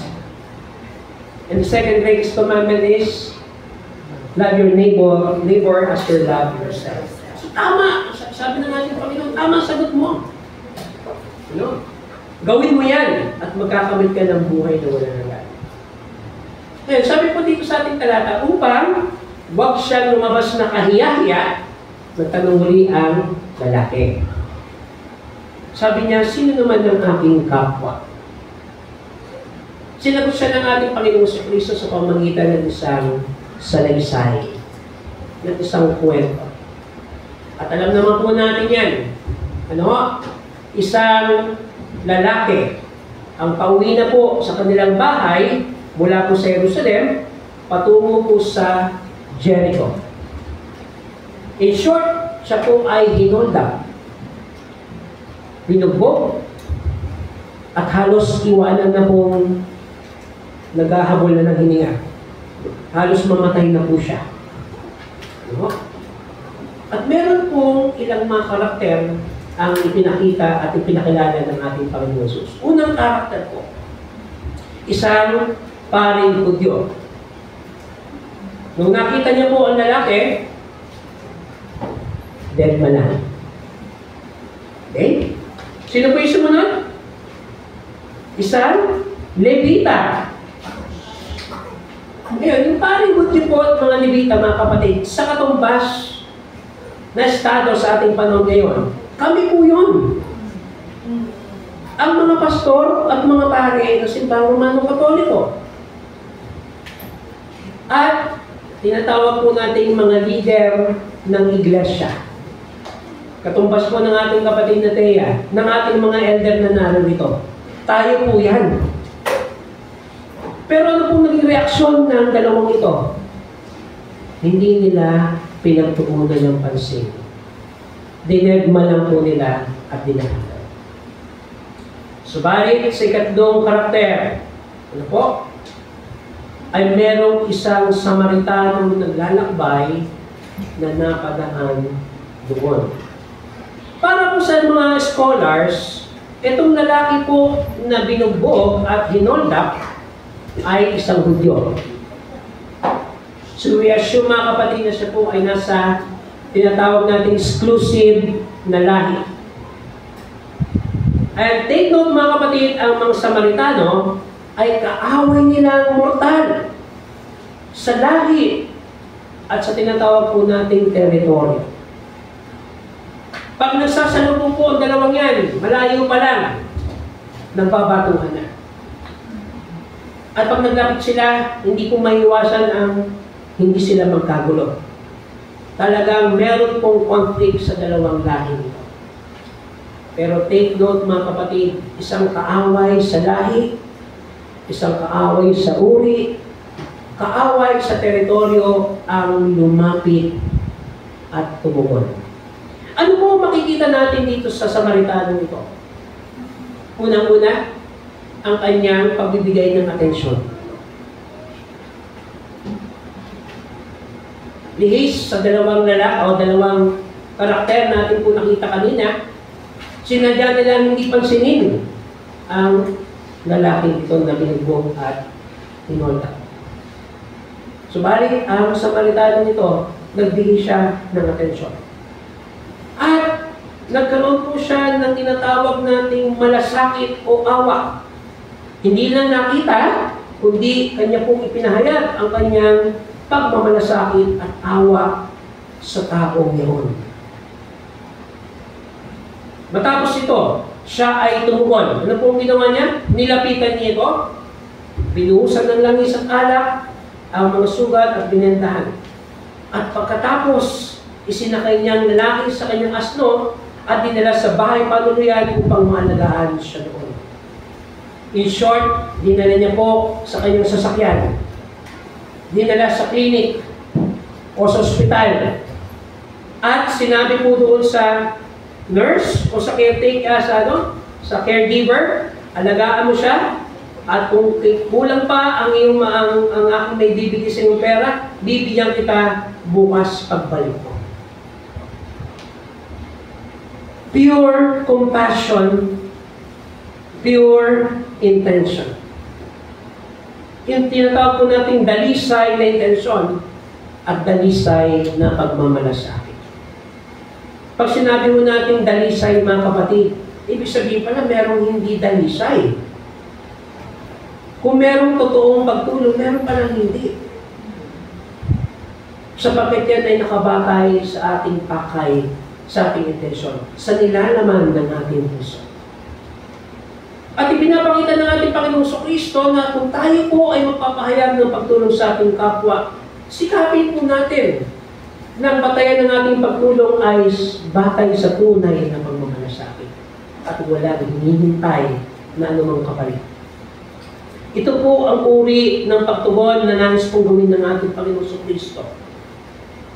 And the second greatest commandment is love your neighbor as you love yourself. So tama, sabi ng ating Panginoon, tama sagot mo. Gawin mo yan at magkakamit ka ng buhay na wala hanggan. Ngayon, sabi po dito sa ating talata, upang huwag siyang lumabas na kahiya-hiya, nagtanong muli ang lalaki. Sabi niya, sino naman ang aking kapwa? Sinagot siya ng ating Panginoong Kristo sa pamamagitan ng isang salaysay, ng isang kwento. At alam naman po natin yan. Ano? Isang lalaki ang pauwi na po sa kanilang bahay mula po sa Jerusalem patungo po sa Jericho. In short, siya po ay hinulda, binugbog, at halos iwanan na pong naghahabol na ng hininga. Halos mamatay na po siya. Ano? At meron pong ilang mga karakter ang ipinakita at ipinakilala ng ating Panginoon Jesus. Unang karakter po, isang paring Hudyo. Nung nakita niya po ang lalaki, dead man na. Okay? Sino po yung sumunod? Isang Levita. Ngayon, yung paring Hudyo po at mga Levita, mga kapatid, sa katumbas na estado sa ating panahon ngayon, kami po yun. Ang mga pastor at mga pare ng Simbang Romano Katoliko. At tinatawag po natin mga leader ng iglesia. Katumbas po ng ating kapatid na Thea, ng ating mga elder na narito. Tayo po yan. Pero ano pong naging reaksyon ng dalawang ito? Hindi nila pinagtuunan ng pansin. Dinegma lang po nila at dinahalan. Subalit sa ikatlong karakter, ano po? Ay merong isang Samaritano naglalakbay na napadaan doon. Para po sa mga scholars, itong lalaki po na binugbog at hinoldak ay isang Hudyo. So we assume mga kapatid na siya po ay nasa tinatawag natin exclusive na lahi. And take note mga kapatid, ang mga Samaritano ay kaaway nilang mortal sa lahi at sa tinatawag po nating teritoryo. Pag nagsasalubong po ang dalawang yan, malayo pa lang, nagbabatuhan na. At pag naglapit sila, hindi po maiwasan ang hindi sila magkagulo. Talagang meron pong conflict sa dalawang lahi nito. Pero take note mga kapatid, isang kaaway sa lahi, isang kaaway sa uri, kaaway sa teritoryo ang lumapit at tumugon. Ano po makikita natin dito sa Samaritano nito? Unang-una, ang kanyang pagbibigay ng atensyon. Lihis sa dalawang lalaki o dalawang karakter natin po nakita kanina, sinadya nila hindi pansinin ang lalaki ito na binugbog at hinolda. Subalit, ang Samaritano nito, nagbigay siya ng atensyon. At nagkaroon po siya ng tinatawag nating malasakit o awa. Hindi lang nakita, kundi kanya pong ipinahayag ang kanyang pagmamalasakit at awa sa taong yun. Matapos ito, siya ay tumugon. Ano pong ginawa niya? Nilapitan niya ito, binuhusan ng langis at alak ang mga sugat at binentahan. At pagkatapos, isinakay niya ang lalaki sa kanyang asno at dinala sa bahay panuluyan upang maalagaan siya doon. In short, dinala niya po sa kanyang sasakyan. Dinala sa klinik o sa ospital. At sinabi po doon sa nurse o sa caretaker, sa caregiver, alagaan mo siya. At kung kulang pa ang aking may bibigay sa iyong pera, bibigyan kita bukas pagbalik mo. Pure compassion, pure intention. Yung tinatawag po natin dalisay na intensyon at dalisay na pagmamalasakit. Pag sinabi mo natin dalisay mga kapatid, ibig sabihin pala merong hindi dalisay. Kung merong totoong pagtulong, meron palang hindi. Sapagkat yan ay nakabatay sa ating pakay, sa ating intensyon, sa nilalaman ng ating puso. At ipinapakita ng ating Panginoong Kristo na kung tayo po ay magpapahayag ng pagtulong sa ating kapwa, sikapin po natin na ang batayan ng ating pagtulong ay batay sa tunay na pagmamalasakit at wala rin hinihintay na anumang kapalit. Ito po ang uri ng pagtugon na nais pong gawin ng ating Panginoong Kristo.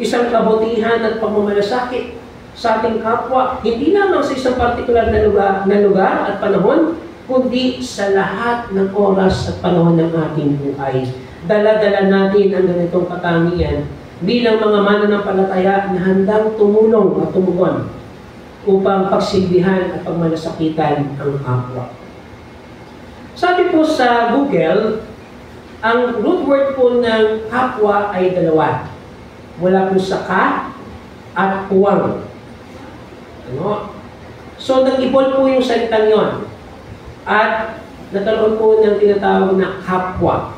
Isang kabutihan at pagmamalasakit sa ating kapwa, hindi lamang sa isang partikular na lugar at panahon, kundi sa lahat ng oras at panahon ng ating buhay. Dala-dala natin ang ganitong katangian bilang mga mananampalataya na handang tumulong at tumugon upang pagsilbihan at pagmalasakitan ang kapwa. Sabi po sa Google, ang root word po ng kapwa ay dalawa. Wala po sa ka at puwang. Ano? So, nag-evolve po yung salitang yon. At nagkaroon po ng tinatawag na kapwa.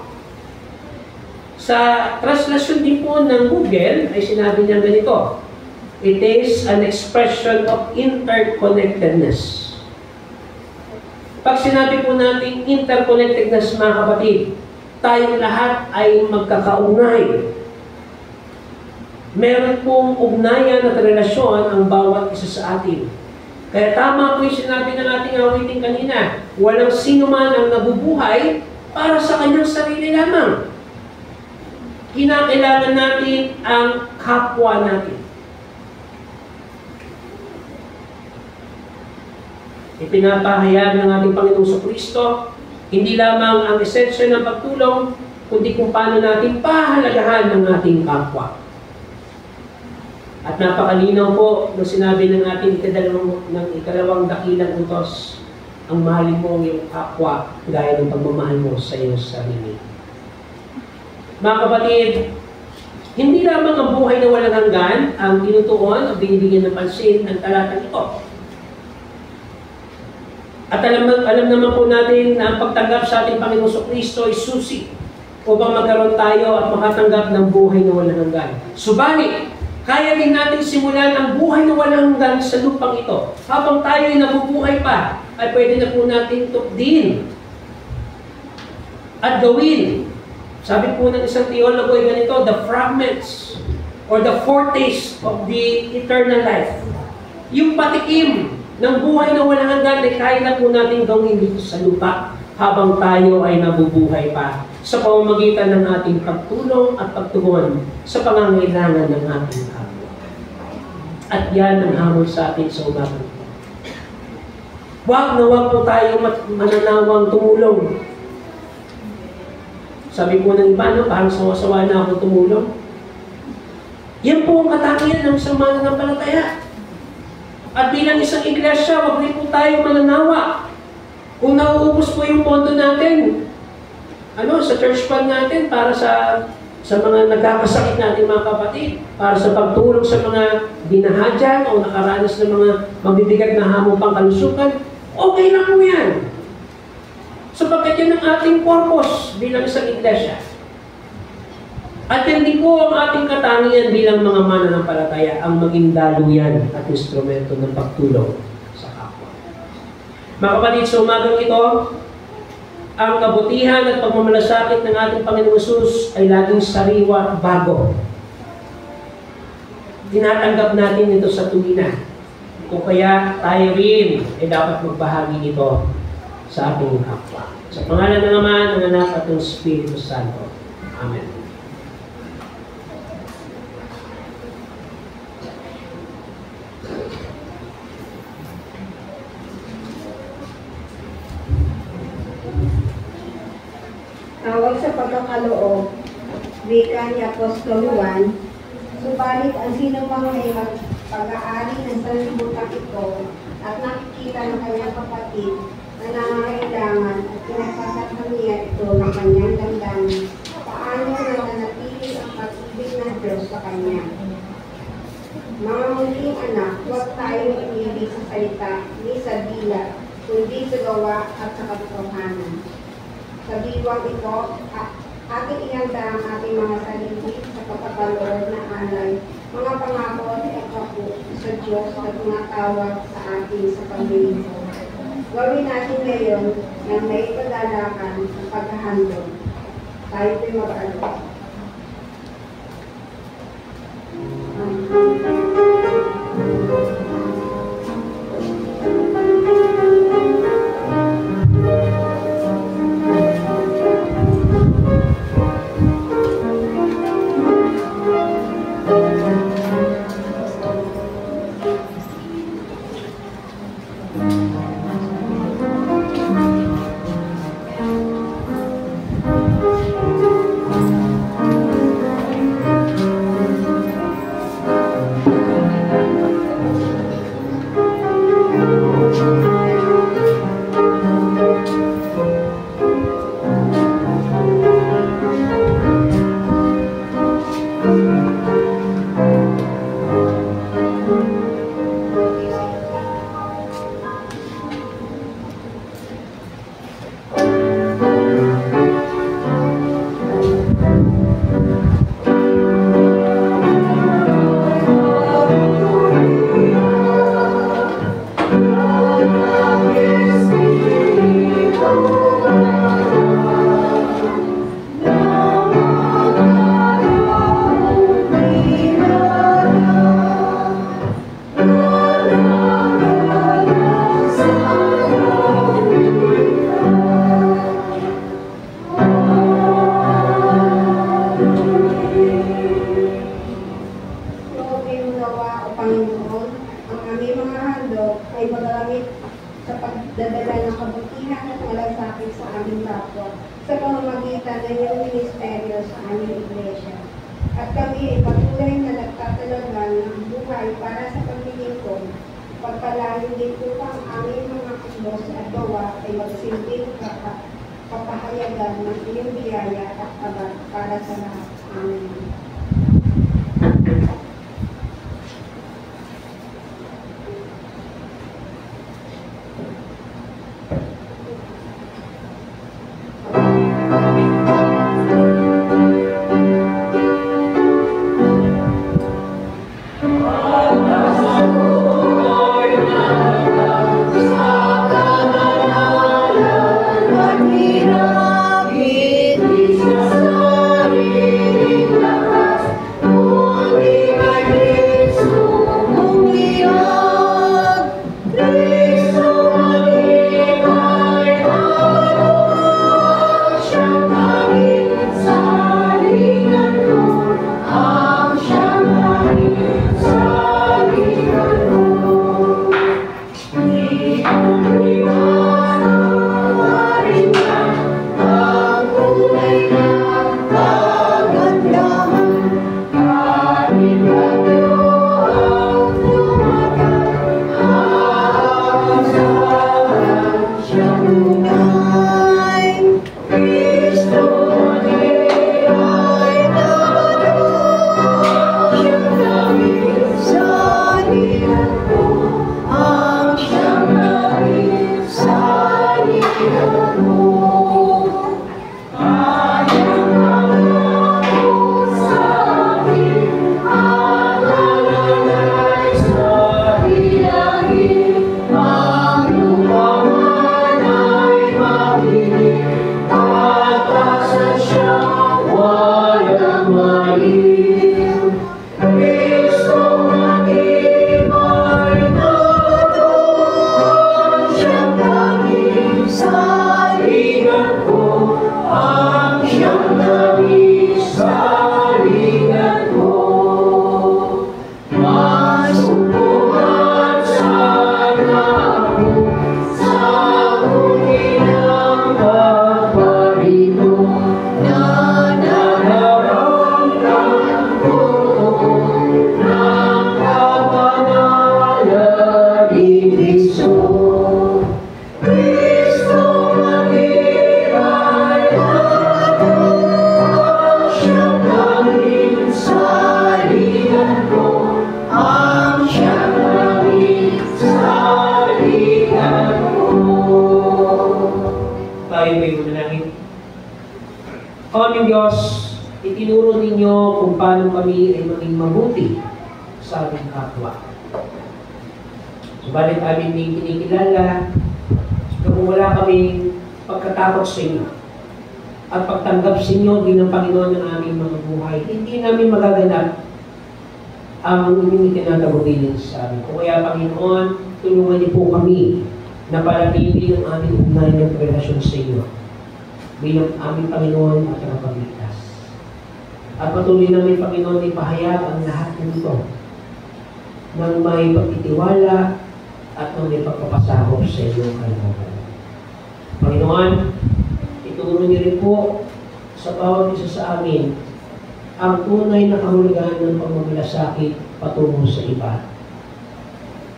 Sa translasyon din po ng Google, ay sinabi niya ganito, it is an expression of interconnectedness. Pag sinabi po natin interconnectedness, mga kapatid, tayong lahat ay magkakaugnay. Meron pong ugnayan at relasyon ang bawat isa sa atin. Kaya tama po yung sinabi ng ating awiting kanina, walang sino man ang nabubuhay para sa kanyang sarili lamang. Kinakailangan natin ang kapwa natin. Ipinapahayag ng ating Panginoong Kristo, hindi lamang ang esensya ng pagtulong, kundi kung paano natin pahalagahan ng ating kapwa. At napakalinaw po nung sinabi ng ating ikalawang dakilang utos, ang mahalin mo ang iyong kapwa gaya ng pagmamahal mo sa iyong sarili. Mga kapatid, hindi lamang ang buhay na walang hanggan ang tinutuon o binibigyan ng pansin ng talatang ito. At alam naman po natin na ang pagtanggap sa ating Panginoong Kristo ay susi upang magkaroon tayo at makatanggap ng buhay na walang hanggan. Subalit, kaya din natin simulan ang buhay na walang hanggan sa lupang ito. Habang tayo ay nabubuhay pa, ay pwede na po natin tukdin at gawin. Sabi po ng isang teologo ay ganito, the fragments or the foretaste of the eternal life. Yung patikim ng buhay na walang hanggan ay kaya na po natin gawin dito sa lupa habang tayo ay nabubuhay pa sa pamamagitan ng ating pagtulong at pagtugon sa pangangailangan ng ating kapwa. At yan ang hamon sa atin sa umagang ito. Huwag na huwag po tayo mananawang tumulong. Sabi po ng iba, parang sawa-sawa na ako tumulong. Yan po ang katangian ng isang mananampalataya. At bilang isang iglesia, huwag rin po tayo mananawa. Kung nauubos po yung pondo natin, sa church fund natin para sa mga nagkakasakit natin mga kapatid, para sa pagtulong sa mga binahadyan o nakaranas ng mga mabibigat na hamong pangkalusukan, okay lang po yan. Sapagkat yan ang ating purpose bilang isang iglesia. At hindi po ang ating katangian bilang mga mananampalataya ang maging daluyan at instrumento ng pagtulong sa kapwa. Mga kapatid, sa umagang ito, ang kabutihan at pagmamalasakit ng ating Panginoong Hesus ay laging sariwa at bago. Tinatanggap natin ito sa tuwina. Kung kaya tayo rin ay dapat magbahagi nito sa ating kapwa. Sa pangalan ng Ama, ng Anak at ng Espiritu Santo. Amen. Tawag sa pagkakaloob, wika ni Apostol Juan, subalit ang sino mang may pag-aari ng sanlibutan ito at nakikita ng kanyang kapatid na nangangailangan at pinagsasakan niya ito ng kanyang damdamin, paano nananatili ang pag-ibig ng Diyos sa kanya? Mga muling anak, huwag tayong umibig sa salita, ni sa dila, kundi sa gawa at sa katotohanan. Sa diwang ito, ating ihanda ang ating mga sarili sa kapapaloob na alay, mga pangako at ikapu sa Diyos na tumatawag sa atin sa paglilingkod. Gawin natin ngayon na may pagdalakan sa paghahandog. Tayo po'y mag-alok. Kapahayagan ng iyong biyaya at abad para sa lahat. Amen. Na ituro ninyo kung paano kami ay maging mabuti sa aming kapwa. Subalit amin din kinikilala na kung wala kaming pagkatakot sa inyo at pagtanggap sa inyo bilang Panginoon ng aming mga buhay, hindi namin magaganap ang inyong itinatagubilin sa amin. Kung kaya, Panginoon, tulungan niyo po kami na panatili ang aming ugnayan ng relasyon sa inyo bilang aming Panginoon at tagapagligtas. At patuloy namin, Panginoon, ipahayag ang lahat ng ito ng may pagtitiwala at ng may pagpapasahop sa inyong kalooban. Panginoon, ituro niyo rin po sa bawat isa sa amin ang tunay na kahulugan ng pagmamalasakit patungo sa iba.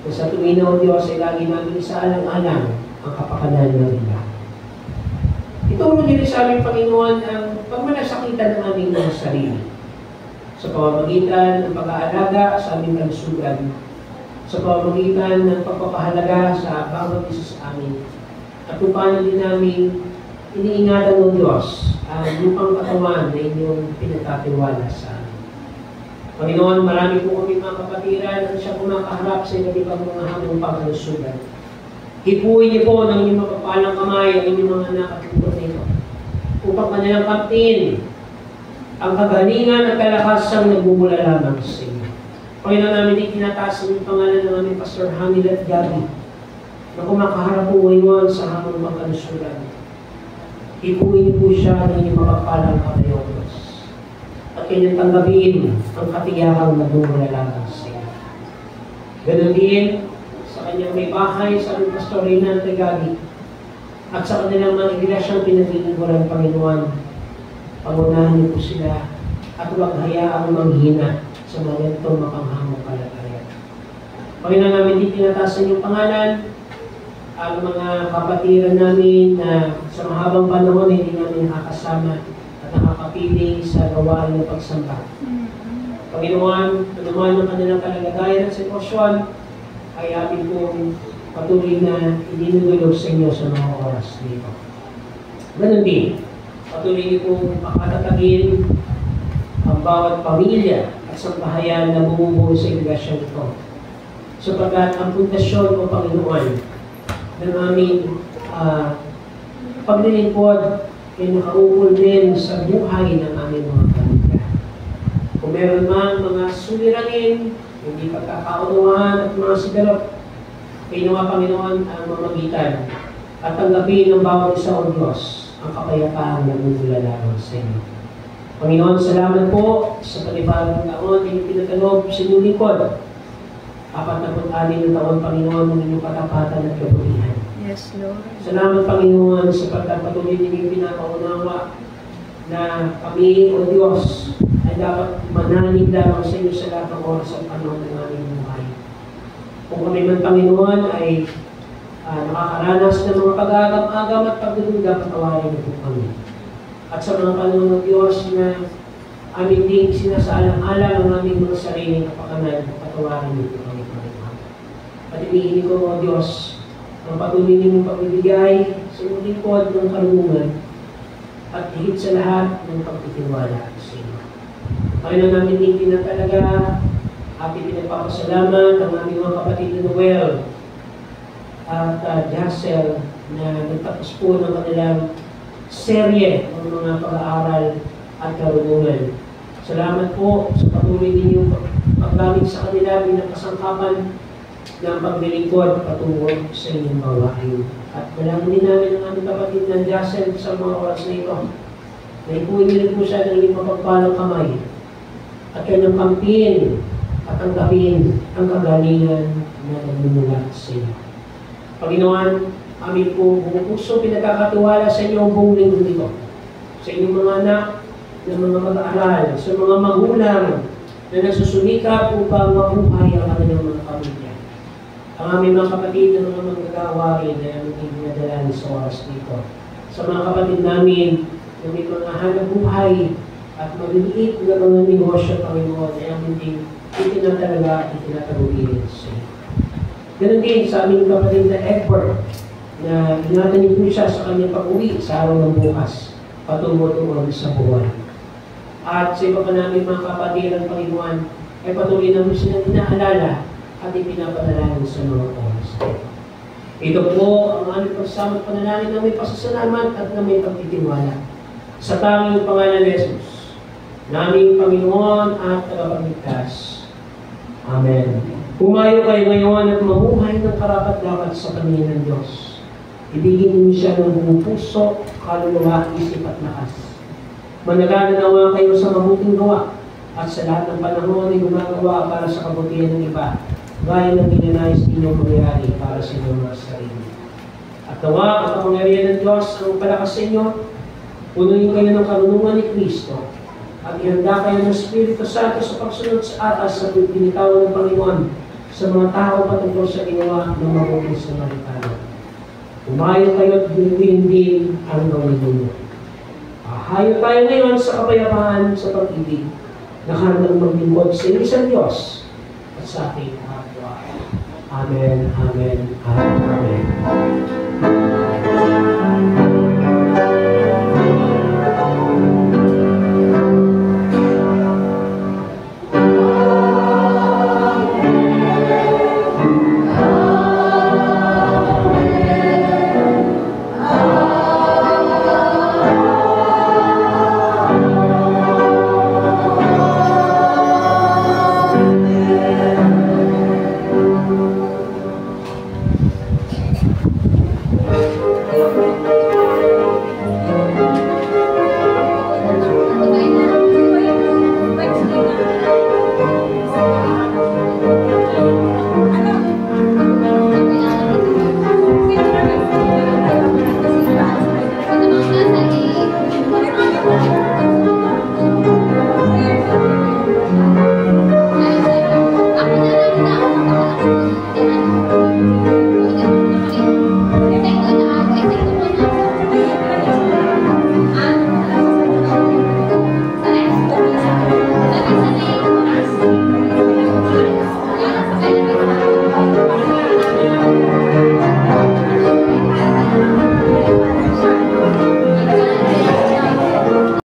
Kung sa tuwina o Diyos ay lagi namin isaalang-alang ang kapakanan ng iba. Ituro niyo rin sa aming Panginoon ang pagmalasakitan ng aming mga sarili sa pamamagitan ng pag-aalaga sa aming kalusugan, sa pamamagitan ng pagpapahalaga sa bawat isa sa amin, at kung paano din namin iniingatan ng Diyos ang lupang katawan na inyong pinagkatiwala sa amin. Panginoon, marami po kami mga kapatiran at siya kumakaharap sa iba't ibang mga hamong pangkalusugan. Hipuin niyo po ng inyong mapapalang kamay ang inyong mga anak at lupot na ito upang kanilang kaptin ang kagalingan at kalakasang nagbubula lamang sa inyo. Panginoon, namin itinataas ang pangalan ng aming Pastor Hanil at Gabi na kumakaharap po ngayon sa hamong pangkalusugan. Hipuin niyo po siya ng inyong mapapalang kamay o Diyos at kanyang tanggapin ang katiyakang nagbubula lamang sa inyo. Ganon din sa kanyang may bahay sa aming Pastor Renan at Gabi at sa kanilang mga iglesyang pinaglilingkuran, Panginoon, pangunahan niyo po sila at huwag hayaang manghina sa mga ganitong mapanghamong kalagayan. Panginoon, namin din tinataas sa inyong pangalan ang mga kapatiran namin na sa mahabang panahon hindi namin nakakasama at nakakapiling sa gawain ng pagsamba. Panginoon, anuman ang kanilang kalagayan at sitwasyon, ay amin pong patuloy na idinudulog sa inyo sa mga oras dito. Ganun din, patuloy niyo pong pakatatagin ang bawat pamilya at sambahayan na bumubuo sa iglesia nito. Sapagkat ang pundasyon o Panginoon ng aming paglilingkod ay nakaukol din sa buhay ng aming mga pamilya. Kung meron man mga suliranin, hindi pagkakaunawaan at mga sigalot, Panginoon, Panginoon ang mamagitan at tanggapin ng bawat isa o Diyos ang kapayapaan na nagmumula lamang sa inyo. Panginoon, salamat po sa panibagong taon na inyong pinagkaloob sa inyong lingkod. 46 na taon, Panginoon, ng inyong katapatan at kabutihan. Yes, Lord. Salamat, Panginoon, sa pagpatuloy ninyong pinapaunawa na kami, O Diyos, ay dapat mananig lamang sa inyo sa lahat ng oras at panahon ng aming buhay. Kung kami man, Panginoon, ay nakakaranas ng mga pag-agam-agam at pagdududa, patawarin niyo po kami. At sa mga panahon ng Diyos na amin ding sinasaalang-alang ang aming mga sariling kapakanan, patawarin niyo po kami, Panginoon. At inihiling ko, O Diyos, ang patuloy ninyong pagbibigay sa inyong lingkod ng kalungan at higit sa lahat ng pagtitiwala sa inyo. Panginoon, namin din pinatalaga at pinagpapasalamat ang aming mga kapatid na Noel at Jassel na nagtapos po ng kanilang serye ng mga pag-aaral at karunungan. Salamat po sa patuloy ninyong paggamit sa kanila bilang kasangkapan ng paglilingkod patungo sa inyong gawain. At dalangin din namin ang aming kapatid na Jassel sa mga oras na ito. Naipuin niyo rin po siya ng inyong mapagpalang kamay at kanyang kampihin at tanggapin ang kagalingan na nagmumula sa inyo. Panginoon, amin po buong puso pinagkakatiwala sa inyo ang buong linggo nito. Sa inyong mga anak, ng mga mag-aaral, sa mga magulang na nagsusumikap upang mabuhay ang kanilang mga pamilya. Ang aming mga kapatid na mga manggagawain na aming dinadalhan sa oras dito. Sa mga kapatid namin na may mga hanap buhay at maliliit na mga negosyo, Panginoon, ay aming din itinatalaga at itinatagulin sa inyo. Ganun din sa aming kapatid na Edward na ingatan niyo po siya sa kanyang pag-uwi sa araw ng bukas patungo sa buwan. at sa iba pa namin mga kapatiran, Panginoon, ay patuloy namin silang inaalala at ipinapadalangin sa mga oras. Ito po ang aming pagsama at panalangin na may pasasalamat at na may pagtitiwala. Sa tanging pangalan ni Jesus, naming Panginoon at tagapagligtas. Amen. Pumayo kayo ngayon at mamuhay ng karapat-dapat sa paningin ng Diyos. Ibigin niyo siya ng buong puso, kaluluwa, isip at lakas. Manalangin nawa kayo sa mabuting gawa at sa lahat ng panahon ay gumagawa para sa kabutihan ng iba, gaya ng ninanais ninyong mangyari para sa inyong mga sarili. At nawa ang kapangyarihan ng Diyos ang palakas sa inyo, punuin kayo ng karunungan ni Kristo, at ihanda kayo ng Espiritu Santo sa pagsunod sa atas sa binitawan ng Panginoon sa mga tao patungkol sa ginawa ng mabuting Samaritano. Umayo kayo at bunuin din ang gawin ninyo. Hayo tayo ngayon sa kapayapaan sa pag-ibig na handang maglingkod sa isang Diyos at sa ating kapwa. Amen, amen, amen, amen.